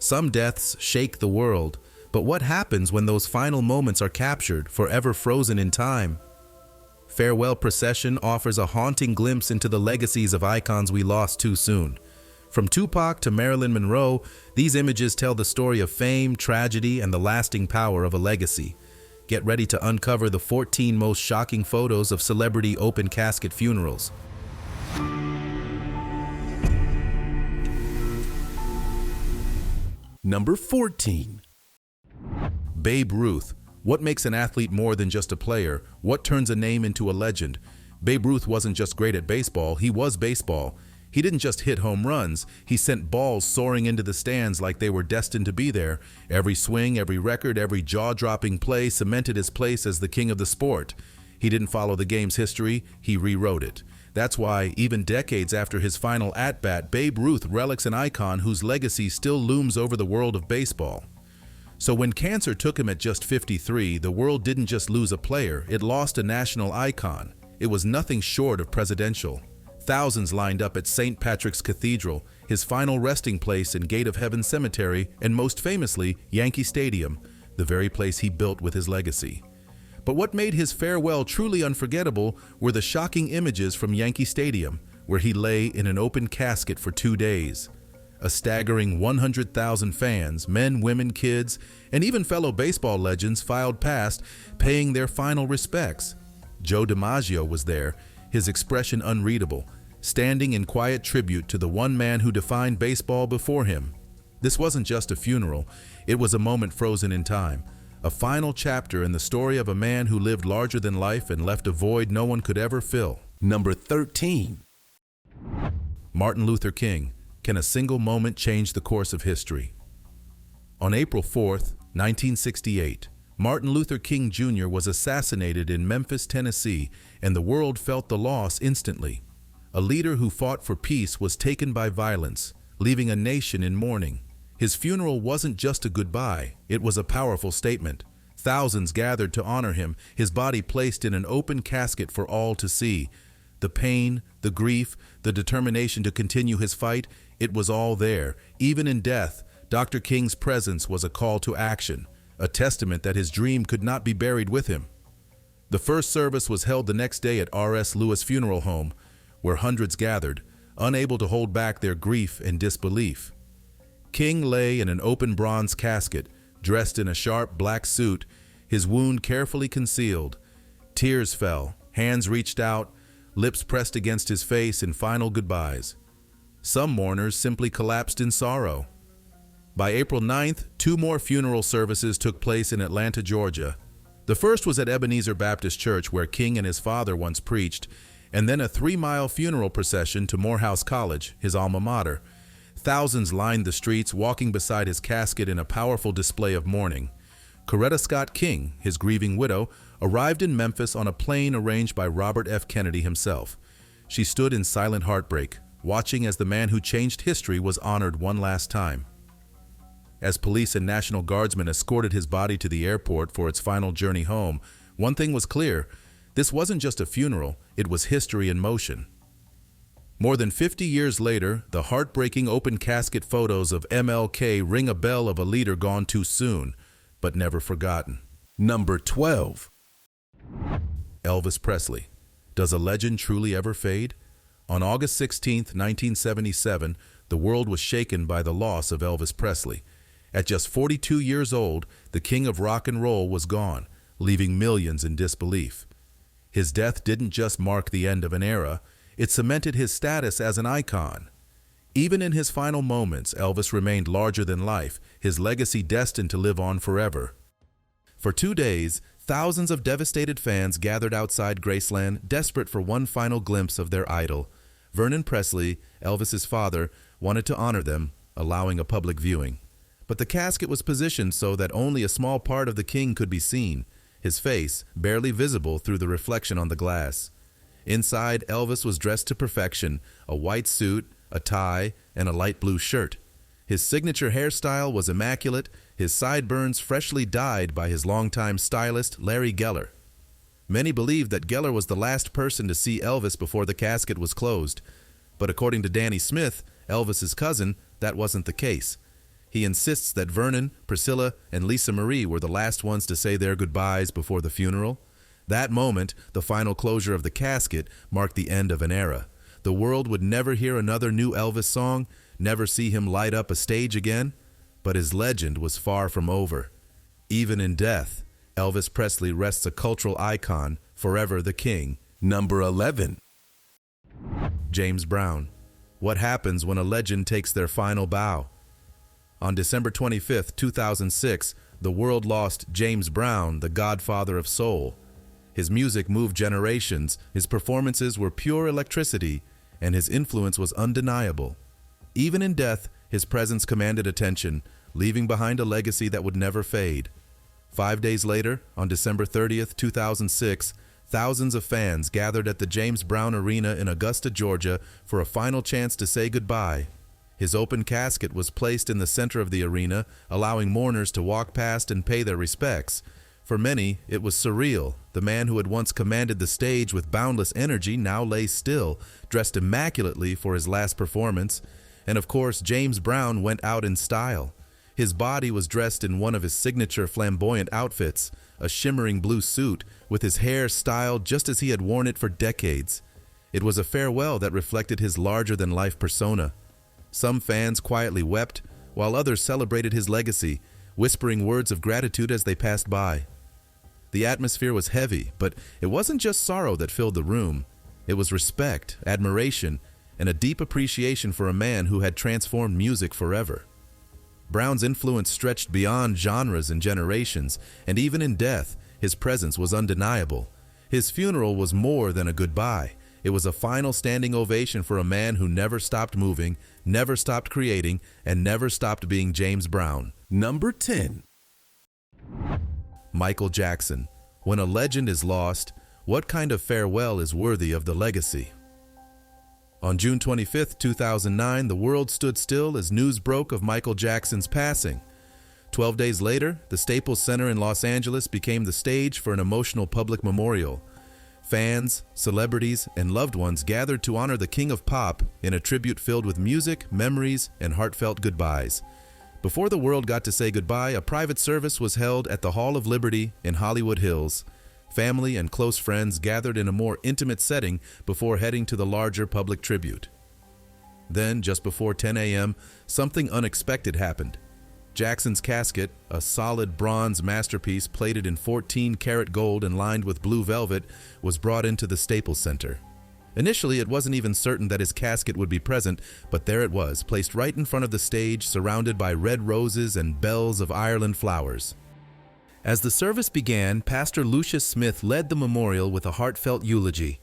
Some deaths shake the world, but what happens when those final moments are captured, forever frozen in time? Farewell Procession offers a haunting glimpse into the legacies of icons we lost too soon. From Tupac to Marilyn Monroe, these images tell the story of fame, tragedy, and the lasting power of a legacy. Get ready to uncover the 14 most shocking photos of celebrity open-casket funerals. Number 14. Babe Ruth. What makes an athlete more than just a player? What turns a name into a legend? Babe Ruth wasn't just great at baseball, he was baseball. He didn't just hit home runs, he sent balls soaring into the stands like they were destined to be there. Every swing, every record, every jaw-dropping play cemented his place as the king of the sport. He didn't follow the game's history, he rewrote it. That's why, even decades after his final at-bat, Babe Ruth relics an icon whose legacy still looms over the world of baseball. So when cancer took him at just 53, the world didn't just lose a player, it lost a national icon. It was nothing short of presidential. Thousands lined up at St. Patrick's Cathedral, his final resting place in Gate of Heaven Cemetery, and most famously, Yankee Stadium, the very place he built with his legacy. But what made his farewell truly unforgettable were the shocking images from Yankee Stadium, where he lay in an open casket for 2 days. A staggering 100,000 fans, men, women, kids, and even fellow baseball legends filed past, paying their final respects. Joe DiMaggio was there, his expression unreadable, standing in quiet tribute to the one man who defined baseball before him. This wasn't just a funeral, it was a moment frozen in time, a final chapter in the story of a man who lived larger than life and left a void no one could ever fill. Number 13. Martin Luther King. Can a single moment change the course of history? On April 4th, 1968, Martin Luther King Jr. was assassinated in Memphis, Tennessee, and the world felt the loss instantly. A leader who fought for peace was taken by violence, leaving a nation in mourning. His funeral wasn't just a goodbye, it was a powerful statement. Thousands gathered to honor him, his body placed in an open casket for all to see. The pain, the grief, the determination to continue his fight, it was all there. Even in death, Dr. King's presence was a call to action, a testament that his dream could not be buried with him. The first service was held the next day at R.S. Lewis Funeral Home, where hundreds gathered, unable to hold back their grief and disbelief. King lay in an open bronze casket, dressed in a sharp black suit, his wound carefully concealed. Tears fell, hands reached out, lips pressed against his face in final goodbyes. Some mourners simply collapsed in sorrow. By April 9th, 2 more funeral services took place in Atlanta, Georgia. The first was at Ebenezer Baptist Church, where King and his father once preached, and then a 3-mile funeral procession to Morehouse College, his alma mater. Thousands lined the streets, walking beside his casket in a powerful display of mourning. Coretta Scott King, his grieving widow, arrived in Memphis on a plane arranged by Robert F. Kennedy himself. She stood in silent heartbreak, watching as the man who changed history was honored one last time. As police and National Guardsmen escorted his body to the airport for its final journey home, one thing was clear: this wasn't just a funeral, it was history in motion. More than 50 years later, the heartbreaking open casket photos of MLK ring a bell of a leader gone too soon, but never forgotten. Number 12. Elvis Presley. Does a legend truly ever fade? On August 16, 1977, the world was shaken by the loss of Elvis Presley. At just 42 years old, the king of rock and roll was gone, leaving millions in disbelief. His death didn't just mark the end of an era, it cemented his status as an icon. Even in his final moments, Elvis remained larger than life, his legacy destined to live on forever. For 2 days, thousands of devastated fans gathered outside Graceland, desperate for one final glimpse of their idol. Vernon Presley, Elvis's father, wanted to honor them, allowing a public viewing. But the casket was positioned so that only a small part of the king could be seen, his face barely visible through the reflection on the glass. Inside, Elvis was dressed to perfection, a white suit, a tie, and a light blue shirt. His signature hairstyle was immaculate, his sideburns freshly dyed by his longtime stylist, Larry Geller. Many believed that Geller was the last person to see Elvis before the casket was closed. But according to Danny Smith, Elvis's cousin, that wasn't the case. He insists that Vernon, Priscilla, and Lisa Marie were the last ones to say their goodbyes before the funeral. That moment, the final closure of the casket, marked the end of an era. The world would never hear another new Elvis song, never see him light up a stage again. But his legend was far from over. Even in death, Elvis Presley rests a cultural icon, forever the king. Number 11. James Brown. What happens when a legend takes their final bow? On December 25, 2006, the world lost James Brown, the godfather of soul. His music moved generations, his performances were pure electricity, and his influence was undeniable. Even in death, his presence commanded attention, leaving behind a legacy that would never fade. 5 days later, on December 30th, 2006, thousands of fans gathered at the James Brown Arena in Augusta, Georgia, for a final chance to say goodbye. His open casket was placed in the center of the arena, allowing mourners to walk past and pay their respects. For many, it was surreal. The man who had once commanded the stage with boundless energy now lay still, dressed immaculately for his last performance. And of course, James Brown went out in style. His body was dressed in one of his signature flamboyant outfits, a shimmering blue suit, with his hair styled just as he had worn it for decades. It was a farewell that reflected his larger-than-life persona. Some fans quietly wept, while others celebrated his legacy, whispering words of gratitude as they passed by. The atmosphere was heavy, but it wasn't just sorrow that filled the room. It was respect, admiration, and a deep appreciation for a man who had transformed music forever. Brown's influence stretched beyond genres and generations, and even in death, his presence was undeniable. His funeral was more than a goodbye. It was a final standing ovation for a man who never stopped moving, never stopped creating, and never stopped being James Brown. Number 10. Michael Jackson. When a legend is lost, what kind of farewell is worthy of the legacy? On June 25, 2009, the world stood still as news broke of Michael Jackson's passing. 12 days later, the Staples Center in Los Angeles became the stage for an emotional public memorial. Fans, celebrities, and loved ones gathered to honor the King of Pop in a tribute filled with music, memories, and heartfelt goodbyes. Before the world got to say goodbye, a private service was held at the Hall of Liberty in Hollywood Hills. Family and close friends gathered in a more intimate setting before heading to the larger public tribute. Then, just before 10 a.m., something unexpected happened. Jackson's casket, a solid bronze masterpiece plated in 14-karat gold and lined with blue velvet, was brought into the Staples Center. Initially, it wasn't even certain that his casket would be present, but there it was, placed right in front of the stage, surrounded by red roses and bells of Ireland flowers. As the service began, Pastor Lucius Smith led the memorial with a heartfelt eulogy.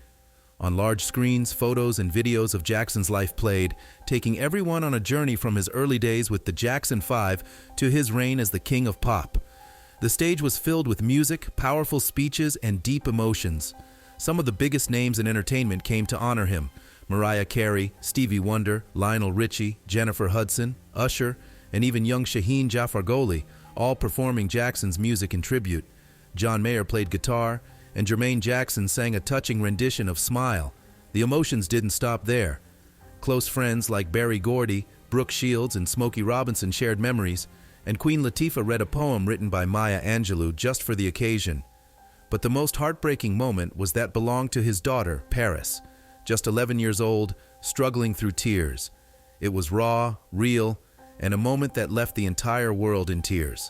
On large screens, photos and videos of Jackson's life played, taking everyone on a journey from his early days with the Jackson 5 to his reign as the King of Pop. The stage was filled with music, powerful speeches, and deep emotions. Some of the biggest names in entertainment came to honor him: Mariah Carey, Stevie Wonder, Lionel Richie, Jennifer Hudson, Usher, and even young Shaheen Jaffargoli, all performing Jackson's music in tribute. John Mayer played guitar, and Jermaine Jackson sang a touching rendition of Smile. The emotions didn't stop there. Close friends like Berry Gordy, Brooke Shields, and Smokey Robinson shared memories, and Queen Latifah read a poem written by Maya Angelou just for the occasion. But the most heartbreaking moment was that belonged to his daughter, Paris, just 11 years old, struggling through tears. It was raw, real, and a moment that left the entire world in tears.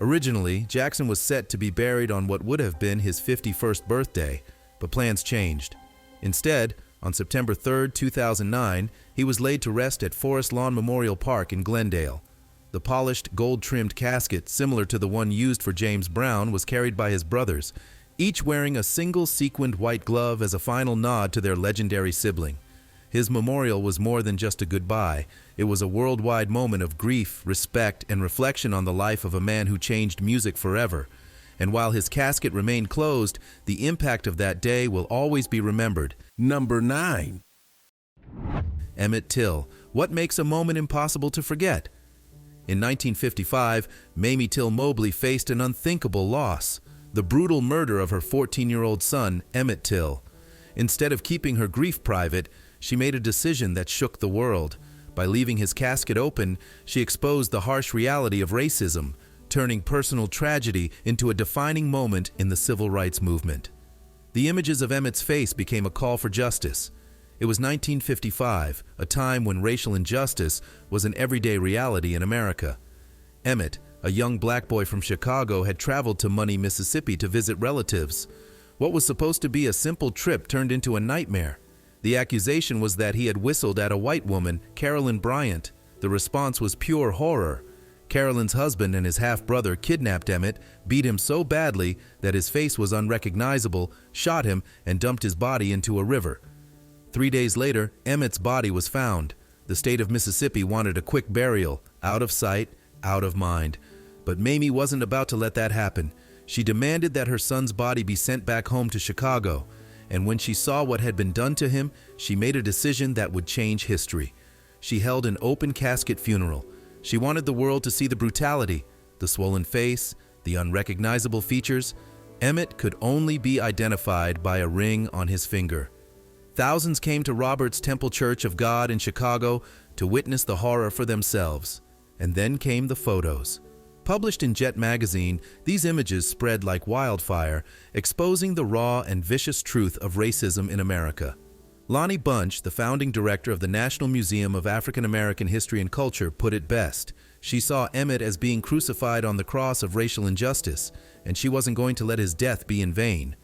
Originally, Jackson was set to be buried on what would have been his 51st birthday, but plans changed. Instead, on September 3, 2009, he was laid to rest at Forest Lawn Memorial Park in Glendale. The polished, gold-trimmed casket, similar to the one used for James Brown, was carried by his brothers, each wearing a single sequined white glove as a final nod to their legendary sibling. His memorial was more than just a goodbye. It was a worldwide moment of grief, respect, and reflection on the life of a man who changed music forever. And while his casket remained closed, the impact of that day will always be remembered. Number 9. Emmett Till. What makes a moment impossible to forget? In 1955, Mamie Till Mobley faced an unthinkable loss: the brutal murder of her 14-year-old son, Emmett Till. Instead of keeping her grief private, she made a decision that shook the world. By leaving his casket open, she exposed the harsh reality of racism, turning personal tragedy into a defining moment in the civil rights movement. The images of Emmett's face became a call for justice. It was 1955, a time when racial injustice was an everyday reality in America. Emmett, a young black boy from Chicago, had traveled to Money, Mississippi to visit relatives. What was supposed to be a simple trip turned into a nightmare. The accusation was that he had whistled at a white woman, Carolyn Bryant. The response was pure horror. Carolyn's husband and his half-brother kidnapped Emmett, beat him so badly that his face was unrecognizable, shot him, and dumped his body into a river. 3 days later, Emmett's body was found. The state of Mississippi wanted a quick burial, out of sight, out of mind. But Mamie wasn't about to let that happen. She demanded that her son's body be sent back home to Chicago. And when she saw what had been done to him, she made a decision that would change history. She held an open-casket funeral. She wanted the world to see the brutality, the swollen face, the unrecognizable features. Emmett could only be identified by a ring on his finger. Thousands came to Robert's Temple Church of God in Chicago to witness the horror for themselves. And then came the photos. Published in Jet magazine, these images spread like wildfire, exposing the raw and vicious truth of racism in America. Lonnie Bunch, the founding director of the National Museum of African American History and Culture, put it best. She saw Emmett as being crucified on the cross of racial injustice, and she wasn't going to let his death be in vain.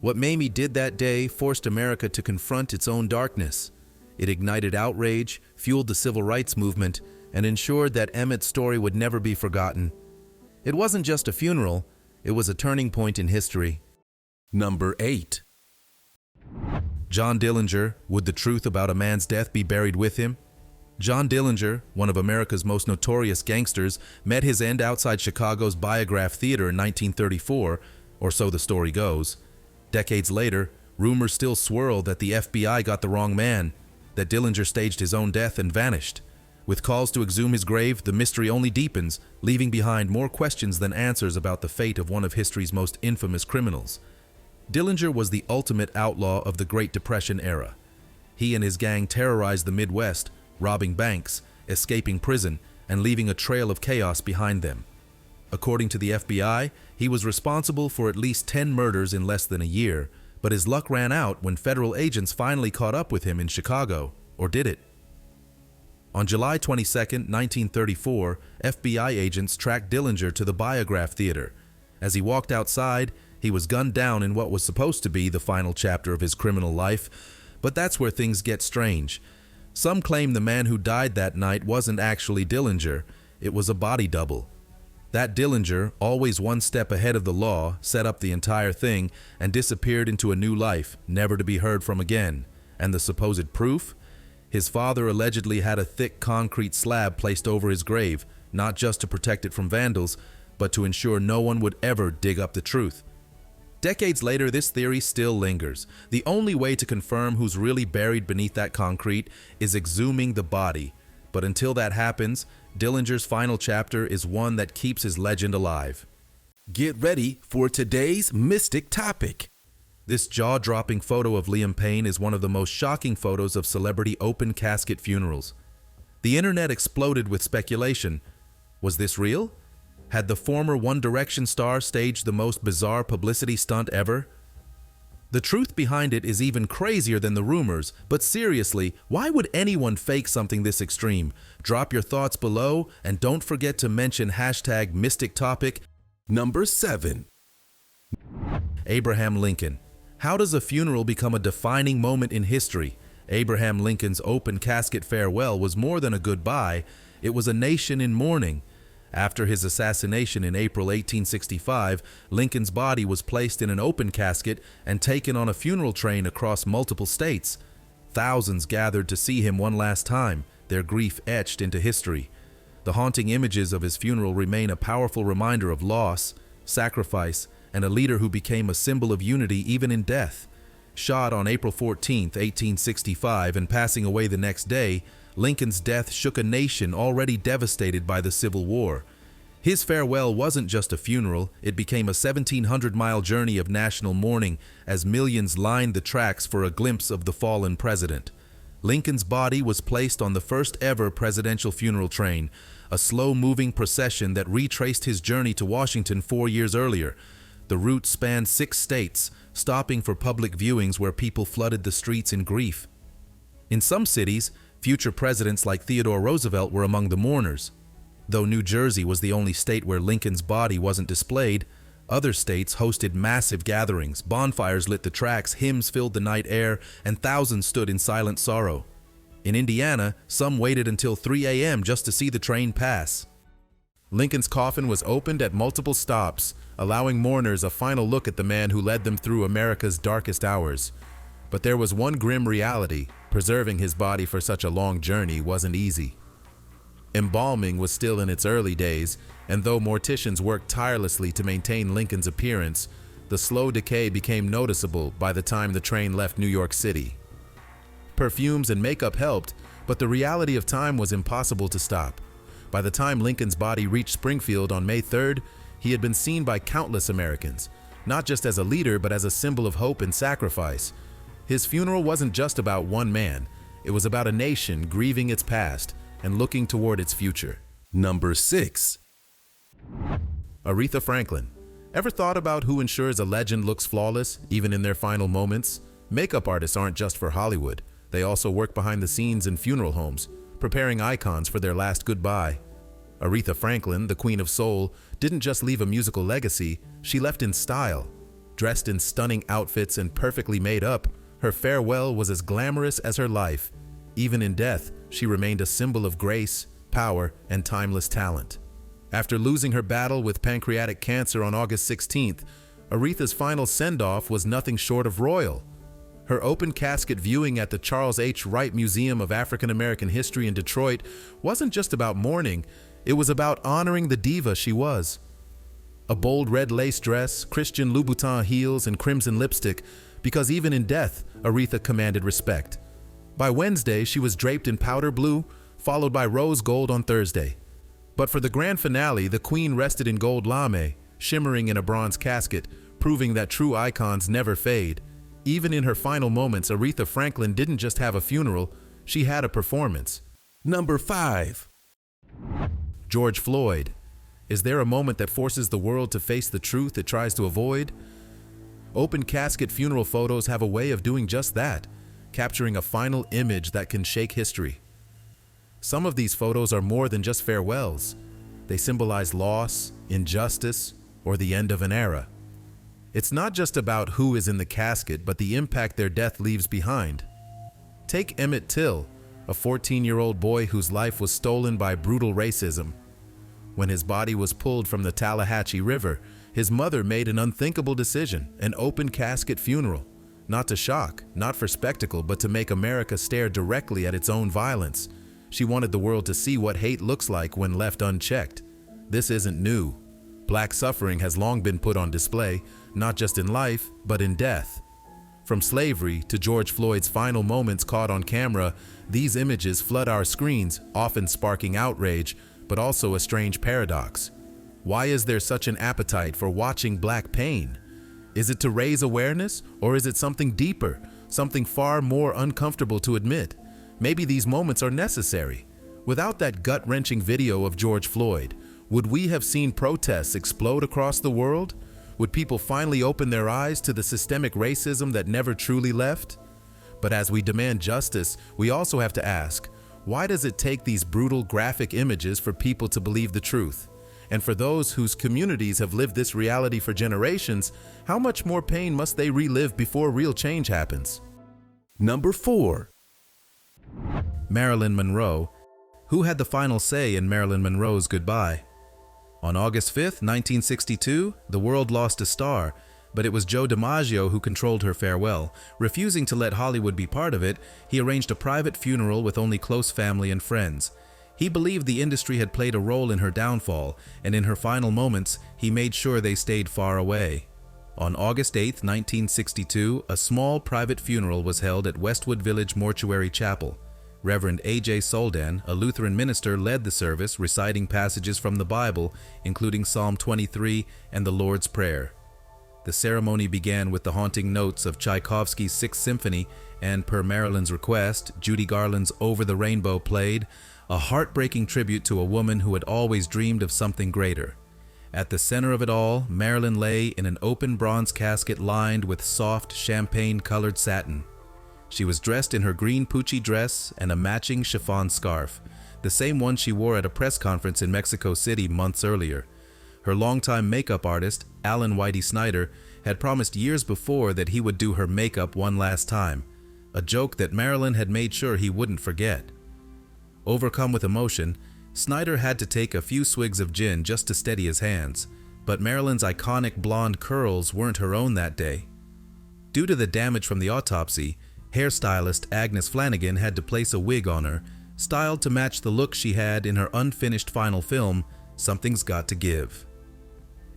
What Mamie did that day forced America to confront its own darkness. It ignited outrage, fueled the civil rights movement, and ensured that Emmett's story would never be forgotten. It wasn't just a funeral, it was a turning point in history. Number 8. John Dillinger, would the truth about a man's death be buried with him? John Dillinger, one of America's most notorious gangsters, met his end outside Chicago's Biograph Theater in 1934, or so the story goes. Decades later, rumors still swirl that the FBI got the wrong man, that Dillinger staged his own death and vanished. With calls to exhume his grave, the mystery only deepens, leaving behind more questions than answers about the fate of one of history's most infamous criminals. Dillinger was the ultimate outlaw of the Great Depression era. He and his gang terrorized the Midwest, robbing banks, escaping prison, and leaving a trail of chaos behind them. According to the FBI, he was responsible for at least 10 murders in less than a year, but his luck ran out when federal agents finally caught up with him in Chicago. Or did it? On July 22, 1934, FBI agents tracked Dillinger to the Biograph Theater. As he walked outside, he was gunned down in what was supposed to be the final chapter of his criminal life. But that's where things get strange. Some claim the man who died that night wasn't actually Dillinger. It was a body double. That Dillinger, always one step ahead of the law, set up the entire thing and disappeared into a new life, never to be heard from again. And the supposed proof? His father allegedly had a thick concrete slab placed over his grave, not just to protect it from vandals, but to ensure no one would ever dig up the truth. Decades later, this theory still lingers. The only way to confirm who's really buried beneath that concrete is exhuming the body. But until that happens, Dillinger's final chapter is one that keeps his legend alive. Get ready for today's mystic topic. This jaw-dropping photo of Liam Payne is one of the most shocking photos of celebrity open-casket funerals. The internet exploded with speculation. Was this real? Had the former One Direction star staged the most bizarre publicity stunt ever? The truth behind it is even crazier than the rumors, but seriously, why would anyone fake something this extreme? Drop your thoughts below, and don't forget to mention #MysticTopic. Number 7. Abraham Lincoln. How does a funeral become a defining moment in history? Abraham Lincoln's open casket farewell was more than a goodbye. It was a nation in mourning. After his assassination in April 1865, Lincoln's body was placed in an open casket and taken on a funeral train across multiple states. Thousands gathered to see him one last time, their grief etched into history. The haunting images of his funeral remain a powerful reminder of loss, sacrifice, and a leader who became a symbol of unity even in death. Shot on April 14, 1865, and passing away the next day, Lincoln's death shook a nation already devastated by the Civil War. His farewell wasn't just a funeral, it became a 1,700-mile journey of national mourning as millions lined the tracks for a glimpse of the fallen president. Lincoln's body was placed on the first ever presidential funeral train, a slow-moving procession that retraced his journey to Washington 4 years earlier. The route spanned 6 states, stopping for public viewings where people flooded the streets in grief. In some cities, future presidents like Theodore Roosevelt were among the mourners. Though New Jersey was the only state where Lincoln's body wasn't displayed, other states hosted massive gatherings, bonfires lit the tracks, hymns filled the night air, and thousands stood in silent sorrow. In Indiana, some waited until 3 a.m. just to see the train pass. Lincoln's coffin was opened at multiple stops, allowing mourners a final look at the man who led them through America's darkest hours. But there was one grim reality: preserving his body for such a long journey wasn't easy. Embalming was still in its early days, and though morticians worked tirelessly to maintain Lincoln's appearance, the slow decay became noticeable by the time the train left New York City. Perfumes and makeup helped, but the reality of time was impossible to stop. By the time Lincoln's body reached Springfield on May 3rd, he had been seen by countless Americans, not just as a leader but as a symbol of hope and sacrifice. His funeral wasn't just about one man, it was about a nation grieving its past and looking toward its future. Number 6. Aretha Franklin. Ever thought about who ensures a legend looks flawless, even in their final moments? Makeup artists aren't just for Hollywood. They also work behind the scenes in funeral homes, preparing icons for their last goodbye. Aretha Franklin, the Queen of Soul, didn't just leave a musical legacy, she left in style. Dressed in stunning outfits and perfectly made up, her farewell was as glamorous as her life. Even in death, she remained a symbol of grace, power, and timeless talent. After losing her battle with pancreatic cancer on August 16th, Aretha's final send-off was nothing short of royal. Her open-casket viewing at the Charles H. Wright Museum of African American History in Detroit wasn't just about mourning, it was about honoring the diva she was. A bold red lace dress, Christian Louboutin heels, and crimson lipstick, because even in death, Aretha commanded respect. By Wednesday, she was draped in powder blue, followed by rose gold on Thursday. But for the grand finale, the Queen rested in gold lame, shimmering in a bronze casket, proving that true icons never fade. Even in her final moments, Aretha Franklin didn't just have a funeral, she had a performance. Number 5. George Floyd. Is there a moment that forces the world to face the truth it tries to avoid? Open casket funeral photos have a way of doing just that, capturing a final image that can shake history. Some of these photos are more than just farewells. They symbolize loss, injustice, or the end of an era. It's not just about who is in the casket, but the impact their death leaves behind. Take Emmett Till, a 14-year-old boy whose life was stolen by brutal racism. When his body was pulled from the Tallahatchie River, his mother made an unthinkable decision, an open casket funeral. Not to shock, not for spectacle, but to make America stare directly at its own violence. She wanted the world to see what hate looks like when left unchecked. This isn't new. Black suffering has long been put on display, not just in life, but in death. From slavery to George Floyd's final moments caught on camera, these images flood our screens, often sparking outrage, but also a strange paradox. Why is there such an appetite for watching black pain? Is it to raise awareness, or is it something deeper, something far more uncomfortable to admit? Maybe these moments are necessary. Without that gut-wrenching video of George Floyd, would we have seen protests explode across the world? Would people finally open their eyes to the systemic racism that never truly left? But as we demand justice, we also have to ask, why does it take these brutal, graphic images for people to believe the truth? And for those whose communities have lived this reality for generations, how much more pain must they relive before real change happens? Number 4. Marilyn Monroe. Who had the final say in Marilyn Monroe's goodbye? On August 5th, 1962, the world lost a star, but it was Joe DiMaggio who controlled her farewell. Refusing to let Hollywood be part of it, he arranged a private funeral with only close family and friends. He believed the industry had played a role in her downfall, and in her final moments, he made sure they stayed far away. On August 8, 1962, a small private funeral was held at Westwood Village Mortuary Chapel. Reverend A.J. Soldan, a Lutheran minister, led the service, reciting passages from the Bible, including Psalm 23 and the Lord's Prayer. The ceremony began with the haunting notes of Tchaikovsky's Sixth Symphony, and per Marilyn's request, Judy Garland's Over the Rainbow played, a heartbreaking tribute to a woman who had always dreamed of something greater. At the center of it all, Marilyn lay in an open bronze casket lined with soft, champagne-colored satin. She was dressed in her green Pucci dress and a matching chiffon scarf, the same one she wore at a press conference in Mexico City months earlier. Her longtime makeup artist, Alan Whitey Snyder, had promised years before that he would do her makeup one last time, a joke that Marilyn had made sure he wouldn't forget. Overcome with emotion, Snyder had to take a few swigs of gin just to steady his hands, but Marilyn's iconic blonde curls weren't her own that day. Due to the damage from the autopsy, hairstylist Agnes Flanagan had to place a wig on her, styled to match the look she had in her unfinished final film, Something's Got to Give.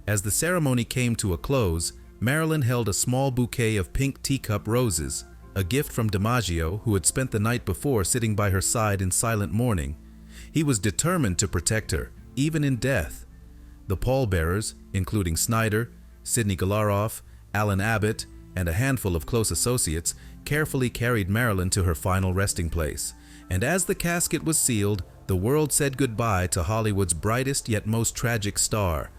As the ceremony came to a close, Marilyn held a small bouquet of pink teacup roses, a gift from DiMaggio, who had spent the night before sitting by her side in silent mourning. He was determined to protect her, even in death. The pallbearers, including Snyder, Sidney Galaroff, Alan Abbott, and a handful of close associates, carefully carried Marilyn to her final resting place. And as the casket was sealed, the world said goodbye to Hollywood's brightest yet most tragic star.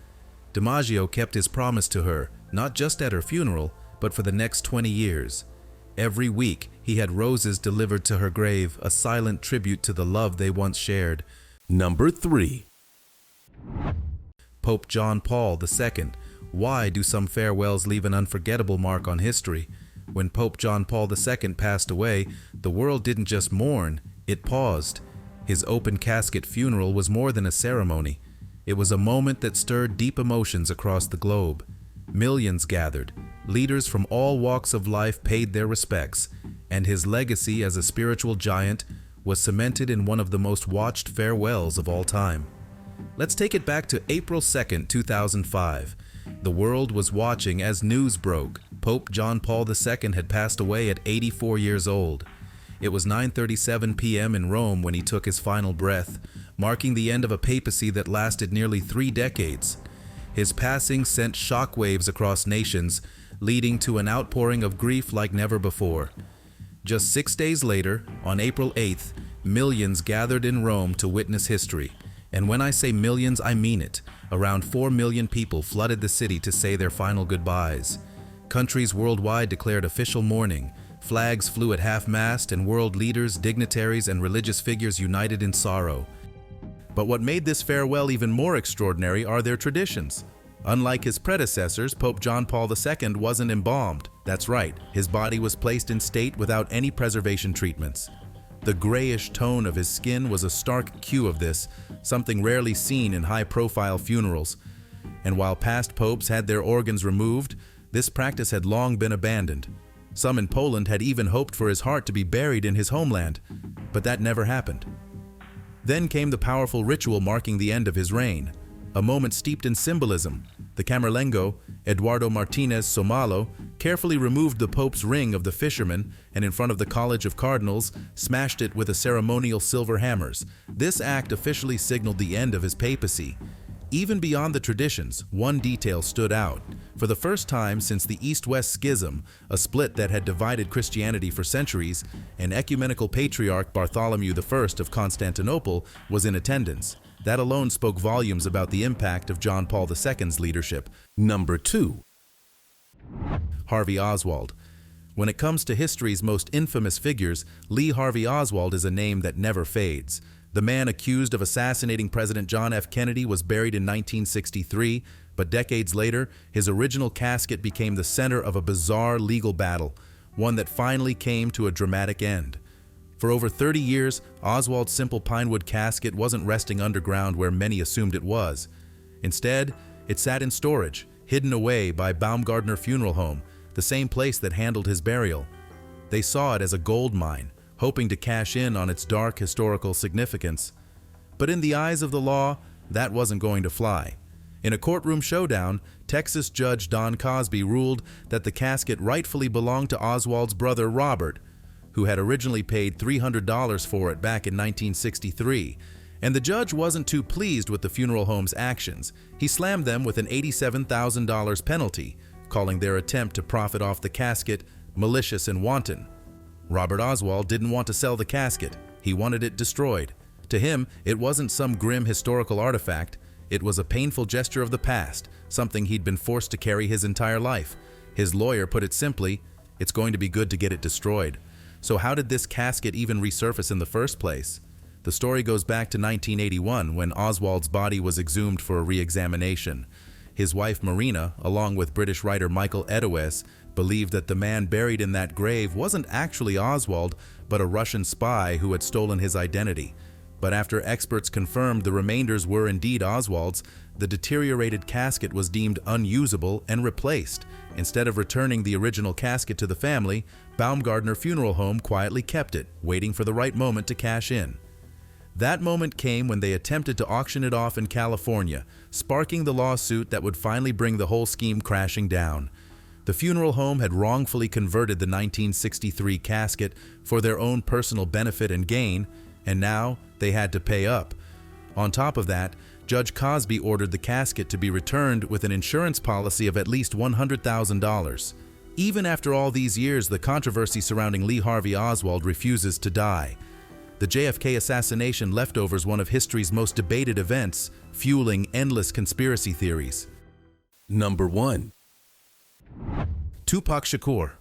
DiMaggio kept his promise to her, not just at her funeral, but for the next 20 years. Every week, he had roses delivered to her grave, a silent tribute to the love they once shared. Number 3. Pope John Paul II. Why do some farewells leave an unforgettable mark on history? When Pope John Paul II passed away, the world didn't just mourn, it paused. His open-casket funeral was more than a ceremony. It was a moment that stirred deep emotions across the globe. Millions gathered. Leaders from all walks of life paid their respects, and his legacy as a spiritual giant was cemented in one of the most watched farewells of all time. Let's take it back to April 2nd, 2005. The world was watching as news broke. Pope John Paul II had passed away at 84 years old. It was 9:37 p.m. in Rome when he took his final breath, marking the end of a papacy that lasted nearly 3 decades. His passing sent shockwaves across nations, leading to an outpouring of grief like never before. Just 6 days later, on April 8th, millions gathered in Rome to witness history. And when I say millions, I mean it. Around 4 million people flooded the city to say their final goodbyes. Countries worldwide declared official mourning. Flags flew at half-mast, and world leaders, dignitaries, and religious figures united in sorrow. But what made this farewell even more extraordinary are their traditions. Unlike his predecessors, Pope John Paul II wasn't embalmed. That's right, his body was placed in state without any preservation treatments. The grayish tone of his skin was a stark cue of this, something rarely seen in high-profile funerals. And while past popes had their organs removed, this practice had long been abandoned. Some in Poland had even hoped for his heart to be buried in his homeland, but that never happened. Then came the powerful ritual marking the end of his reign, a moment steeped in symbolism. The Camerlengo, Eduardo Martinez Somalo, carefully removed the Pope's ring of the fisherman and in front of the College of Cardinals, smashed it with a ceremonial silver hammers. This act officially signaled the end of his papacy. Even beyond the traditions, one detail stood out. For the first time since the East-West Schism, a split that had divided Christianity for centuries, an ecumenical patriarch Bartholomew I of Constantinople was in attendance. That alone spoke volumes about the impact of John Paul II's leadership. Number 2. Harvey Oswald. When it comes to history's most infamous figures, Lee Harvey Oswald is a name that never fades. The man accused of assassinating President John F. Kennedy was buried in 1963, but decades later, his original casket became the center of a bizarre legal battle, one that finally came to a dramatic end. For over 30 years, Oswald's simple pinewood casket wasn't resting underground where many assumed it was. Instead, it sat in storage, hidden away by Baumgardner Funeral Home, the same place that handled his burial. They saw it as a gold mine, hoping to cash in on its dark historical significance. But in the eyes of the law, that wasn't going to fly. In a courtroom showdown, Texas Judge Don Cosby ruled that the casket rightfully belonged to Oswald's brother Robert, who had originally paid $300 for it back in 1963. And the judge wasn't too pleased with the funeral home's actions. He slammed them with an $87,000 penalty, calling their attempt to profit off the casket malicious and wanton. Robert Oswald didn't want to sell the casket. He wanted it destroyed. To him, it wasn't some grim historical artifact. It was a painful gesture of the past, something he'd been forced to carry his entire life. His lawyer put it simply, it's going to be good to get it destroyed. So how did this casket even resurface in the first place? The story goes back to 1981 when Oswald's body was exhumed for a re-examination. His wife Marina, along with British writer Michael Eddowes, believed that the man buried in that grave wasn't actually Oswald, but a Russian spy who had stolen his identity. But after experts confirmed the remainders were indeed Oswald's, the deteriorated casket was deemed unusable and replaced. Instead of returning the original casket to the family, Baumgardner Funeral Home quietly kept it, waiting for the right moment to cash in. That moment came when they attempted to auction it off in California, sparking the lawsuit that would finally bring the whole scheme crashing down. The funeral home had wrongfully converted the 1963 casket for their own personal benefit and gain, and now they had to pay up. On top of that, Judge Cosby ordered the casket to be returned with an insurance policy of at least $100,000. Even after all these years, the controversy surrounding Lee Harvey Oswald refuses to die. The JFK assassination leftovers one of history's most debated events, fueling endless conspiracy theories. Number 1. Tupac Shakur.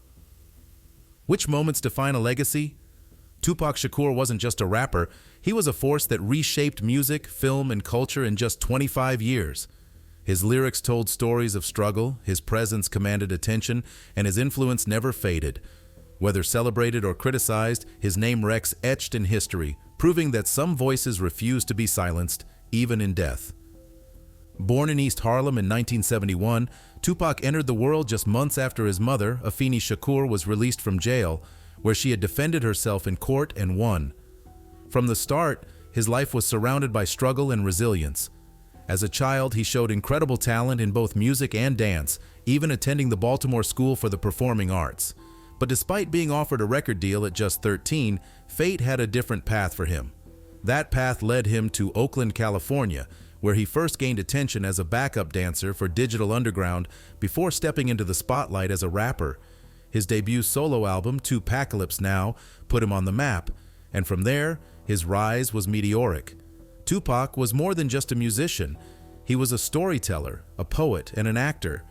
Which moments define a legacy? Tupac Shakur wasn't just a rapper, he was a force that reshaped music, film, and culture in just 25 years. His lyrics told stories of struggle, his presence commanded attention, and his influence never faded. Whether celebrated or criticized, his name rests etched in history, proving that some voices refuse to be silenced, even in death. Born in East Harlem in 1971, Tupac entered the world just months after his mother, Afeni Shakur, was released from jail, where she had defended herself in court and won. From the start, his life was surrounded by struggle and resilience. As a child, he showed incredible talent in both music and dance, even attending the Baltimore School for the Performing Arts. But despite being offered a record deal at just 13, fate had a different path for him. That path led him to Oakland, California, where he first gained attention as a backup dancer for Digital Underground before stepping into the spotlight as a rapper. His debut solo album, Tupacalypse Now, put him on the map, and from there, his rise was meteoric. Tupac was more than just a musician. He was a storyteller, a poet, and an actor.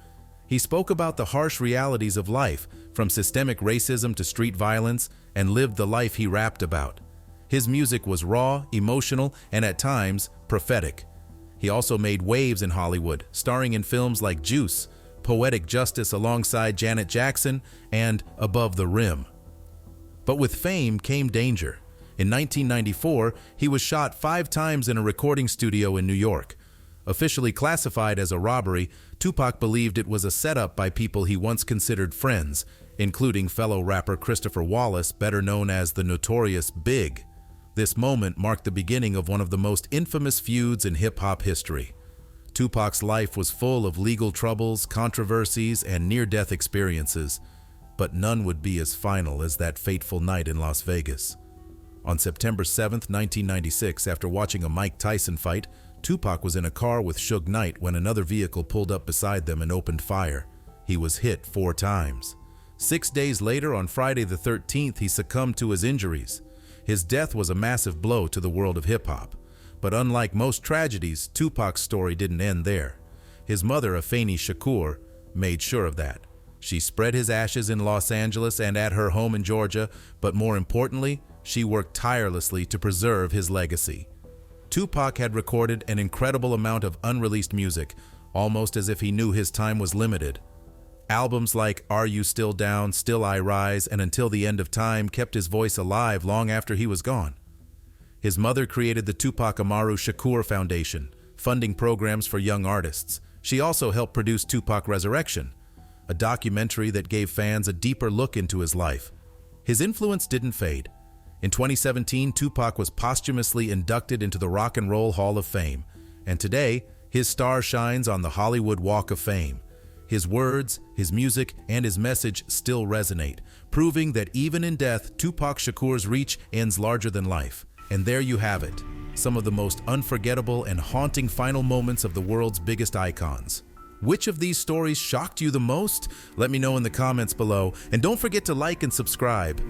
He spoke about the harsh realities of life, from systemic racism to street violence, and lived the life he rapped about. His music was raw, emotional, and at times, prophetic. He also made waves in Hollywood, starring in films like Juice, Poetic Justice alongside Janet Jackson, and Above the Rim. But with fame came danger. In 1994, he was shot 5 times in a recording studio in New York. Officially classified as a robbery, Tupac believed it was a setup by people he once considered friends, including fellow rapper Christopher Wallace, better known as the Notorious Big. This moment marked the beginning of one of the most infamous feuds in hip-hop history. Tupac's life was full of legal troubles, controversies, and near-death experiences, but none would be as final as that fateful night in Las Vegas. On September 7, 1996, after watching a Mike Tyson fight, Tupac was in a car with Suge Knight when another vehicle pulled up beside them and opened fire. He was hit 4 times. 6 days later, on Friday the 13th, he succumbed to his injuries. His death was a massive blow to the world of hip-hop. But unlike most tragedies, Tupac's story didn't end there. His mother, Afeni Shakur, made sure of that. She spread his ashes in Los Angeles and at her home in Georgia, but more importantly, she worked tirelessly to preserve his legacy. Tupac had recorded an incredible amount of unreleased music, almost as if he knew his time was limited. Albums like Are You Still Down, Still I Rise, and Until the End of Time kept his voice alive long after he was gone. His mother created the Tupac Amaru Shakur Foundation, funding programs for young artists. She also helped produce Tupac Resurrection, a documentary that gave fans a deeper look into his life. His influence didn't fade. In 2017, Tupac was posthumously inducted into the Rock and Roll Hall of Fame, and today, his star shines on the Hollywood Walk of Fame. His words, his music, and his message still resonate, proving that even in death, Tupac Shakur's reach ends larger than life. And there you have it, some of the most unforgettable and haunting final moments of the world's biggest icons. Which of these stories shocked you the most? Let me know in the comments below, and don't forget to like and subscribe.